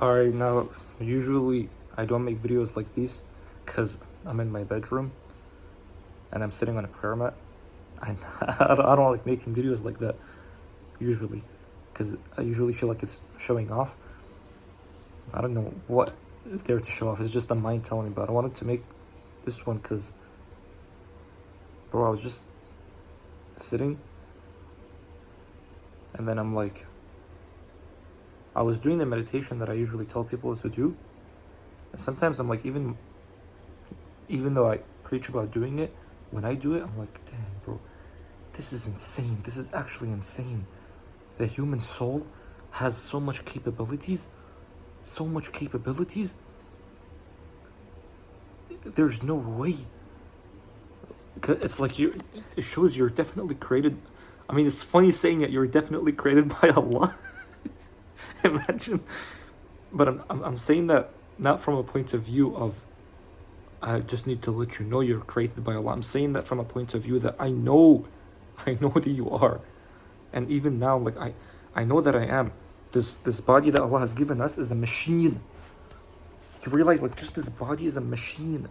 Alright, now, usually I don't make videos like these because I'm in my bedroom and I'm sitting on a prayer mat. I, I don't like making videos like that, usually, because I usually feel like it's showing off. I don't know what is there to show off. It's just the mind telling me, but I wanted to make this one because, bro, I was just sitting and then I'm like, I was doing the meditation that I usually tell people to do. And sometimes I'm like, even though I preach about doing it, when I do it, I'm like, damn, bro, this is insane. This is actually insane. The human soul has so much capabilities, so much capabilities. There's no way. It's like it shows you're definitely created. I mean, it's funny saying it. You're definitely created by Allah. Imagine. But I'm saying that not from a point of view of I just need to let you know you're created by Allah. I'm saying that from a point of view that I know that you are. And even now, like I know that I am. This body that Allah has given us is a machine. You realize, like, just this body is a machine.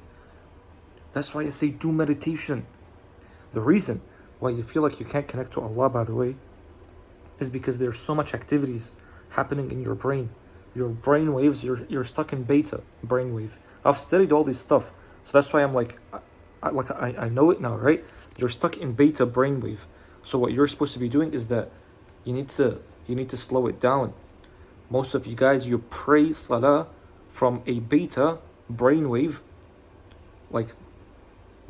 That's why I say do meditation. The reason why you feel like you can't connect to Allah, by the way, is because there's so much activities happening in your brain. Your brain waves, you're stuck in beta brainwave. I've studied all this stuff, so that's why I'm like, I know it now, right? You're stuck in beta brainwave. So what you're supposed to be doing is that you need to slow it down. Most of you guys, you pray salah from a beta brainwave, like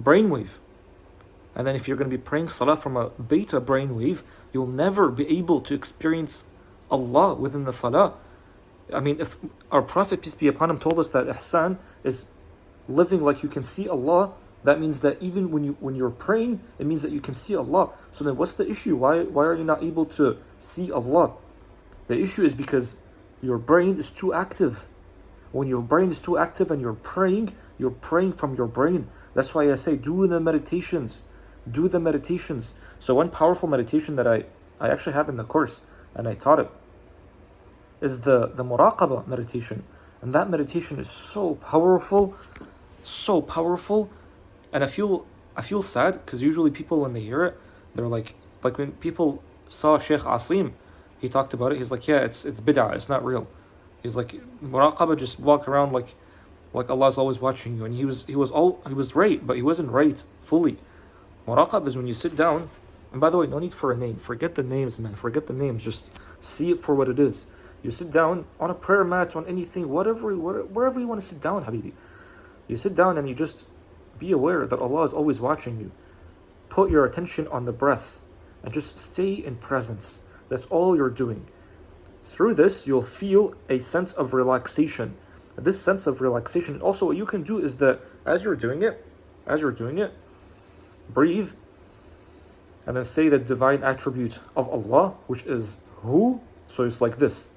brainwave. And then if you're going to be praying salah from a beta brainwave, you'll never be able to experience Allah within the salah. I mean, if our Prophet, peace be upon him, told us that ihsan is living like you can see Allah, that means that even when you're praying, it means that you can see Allah. So then what's the issue? Why are you not able to see Allah? The issue is because your brain is too active. When your brain is too active and you're praying from your brain. That's why I say do the meditations. Do the meditations. So one powerful meditation that I actually have in the course, and I taught it, is the muraqabah meditation. And that meditation is so powerful, so powerful. And I feel sad because usually people, when they hear it, they're like when people saw Sheikh Asim, he talked about it. He's like, yeah, it's bid'ah, it's not real. He's like, muraqabah, just walk around like Allah's always watching you. And he was right, but he wasn't right fully. Muraqabah is when you sit down. And by the way, no need for a name. Forget the names, man. Forget the names. Just see it for what it is. You sit down on a prayer mat, on anything, wherever you want to sit down, Habibi. You sit down and you just be aware that Allah is always watching you. Put your attention on the breath and just stay in presence. That's all you're doing. Through this, you'll feel a sense of relaxation. This sense of relaxation, also what you can do is that as you're doing it, breathe and then say the divine attribute of Allah, which is Hu. So it's like this.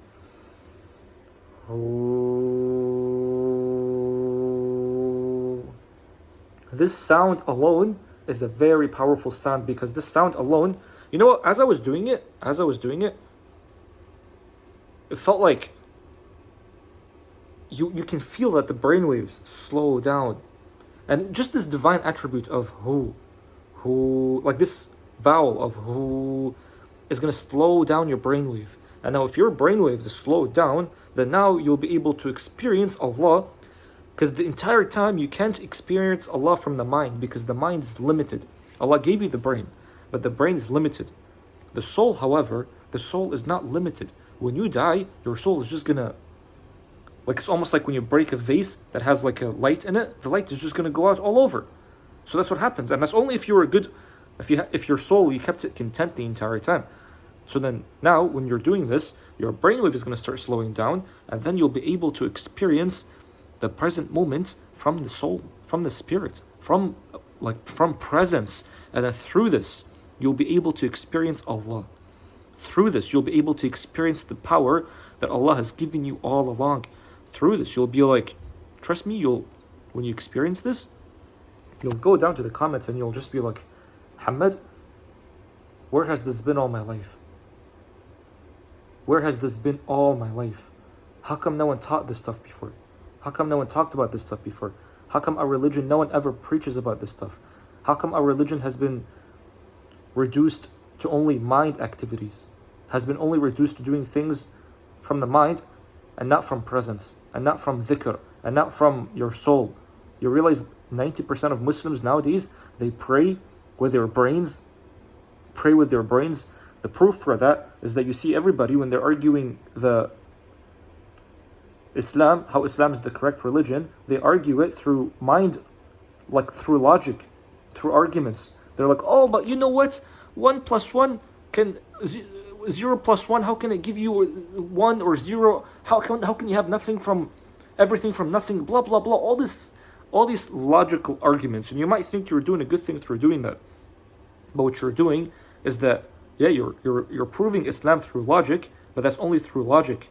This sound alone is a very powerful sound, because this sound alone, you know what, as I was doing it, it felt like you can feel that the brainwaves slow down. And just this divine attribute of Hu, like this vowel of Hu, is going to slow down your brainwave. And now if your brainwaves is slowed down, then now you'll be able to experience Allah, because the entire time you can't experience Allah from the mind, because the mind is limited. Allah gave you the brain, but the brain is limited. The soul, however, the soul is not limited. When you die, your soul is just gonna, like, it's almost like when you break a vase that has like a light in it, the light is just gonna go out all over. So that's what happens, and that's only if you were good, if your soul, you kept it content the entire time. So then now when you're doing this, your brainwave is going to start slowing down, and then you'll be able to experience the present moment from the soul, from the spirit, from presence. And then through this, you'll be able to experience Allah. Through this, you'll be able to experience the power that Allah has given you all along. Through this, you'll be like, trust me, when you experience this, you'll go down to the comments and you'll just be like, Hamad, where has this been all my life? Where has this been all my life? How come no one taught this stuff before? How come no one talked about this stuff before? How come our religion, no one ever preaches about this stuff? How come our religion has been reduced to only mind activities? Has been only reduced to doing things from the mind and not from presence, and not from dhikr, and not from your soul. You realize 90% of Muslims nowadays, they pray with their brains. Pray with their brains. The proof for that is that you see everybody when they're arguing the Islam, how Islam is the correct religion, they argue it through mind, like through logic, through arguments. They're like, oh, but you know what? 1 plus 1 can... 0 plus 1, how can it give you 1 or 0? How can you have nothing from everything from nothing? Blah blah blah. All these logical arguments, and you might think you're doing a good thing through doing that, but what you're doing is that you're proving Islam through logic, but that's only through logic.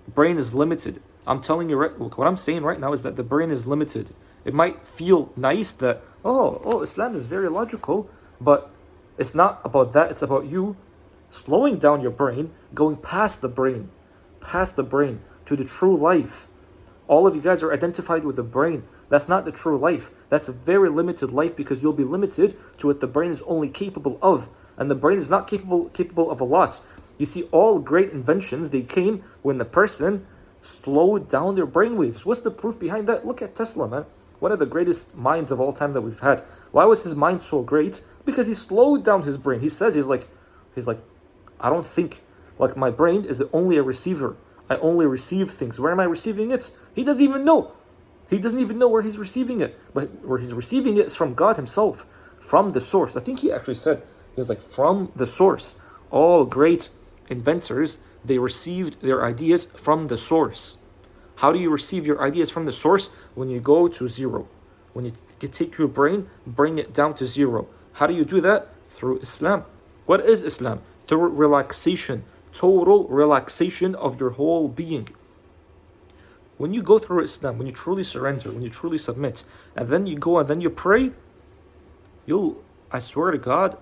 Brain is limited. I'm telling you right. Look, what I'm saying right now is that the brain is limited. It might feel nice that Islam is very logical, but it's not about that. It's about you slowing down your brain, going past the brain to the true life. All of you guys are identified with the brain. That's not the true life. That's a very limited life, because you'll be limited to what the brain is only capable of. And the brain is not capable of a lot. You see, all great inventions, they came when the person slowed down their brainwaves. What's the proof behind that? Look at Tesla, man. One of the greatest minds of all time that we've had. Why was his mind so great? Because he slowed down his brain. He says, he's like, I don't think, like, my brain is only a receiver. I only receive things. Where am I receiving it? He doesn't even know. He doesn't even know where he's receiving it. But where he's receiving it is from God himself, from the source. I think he actually said, he was like, from the source. All great inventors, they received their ideas from the source. How do you receive your ideas from the source? When you go to zero. When you take your brain, bring it down to zero. How do you do that? Through Islam. What is Islam? Total relaxation of your whole being. When you go through Islam, when you truly surrender, when you truly submit, and then you go and then you pray, I swear to God,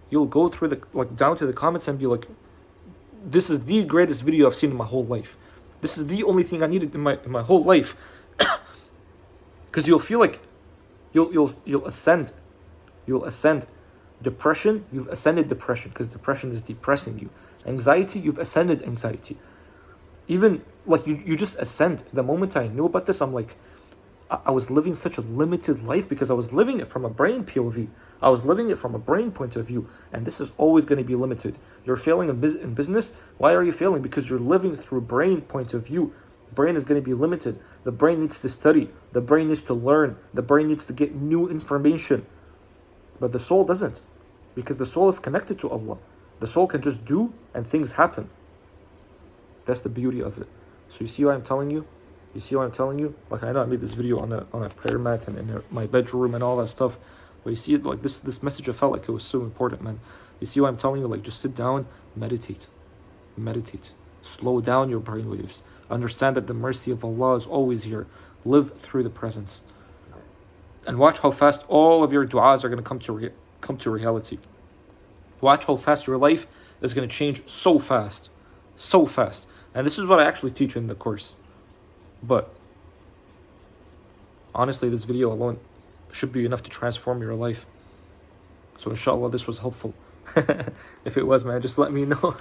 you'll go through down to the comments and be like, this is the greatest video I've seen in my whole life. This is the only thing I needed in my whole life. Because you'll feel like you'll ascend. You'll ascend. Depression, you've ascended depression, because depression is depressing you. Anxiety, you've ascended anxiety. Even like you just ascend. The moment I knew about this, I'm like, I was living such a limited life because I was living it from a brain POV. I was living it from a brain point of view, and this is always going to be limited. You're failing in business. Why are you failing? Because you're living through brain point of view. Brain is going to be limited. The brain needs to study. The brain needs to learn. The brain needs to get new information. But the soul doesn't, because the soul is connected to Allah. The soul can just do and things happen. That's the beauty of it. So you see what I'm telling you? You see what I'm telling you? Like, I know I made this video on a prayer mat and in my bedroom and all that stuff. But you see, like, this message, I felt like it was so important, man. You see what I'm telling you? Like, just sit down, meditate. Meditate. Slow down your brainwaves. Understand that the mercy of Allah is always here. Live through the presence. And watch how fast all of your du'as are going to come to reality. Watch how fast your life is going to change so fast. So fast. And this is what I actually teach in the course. But honestly, this video alone should be enough to transform your life. So inshallah, this was helpful. If it was, man, just let me know.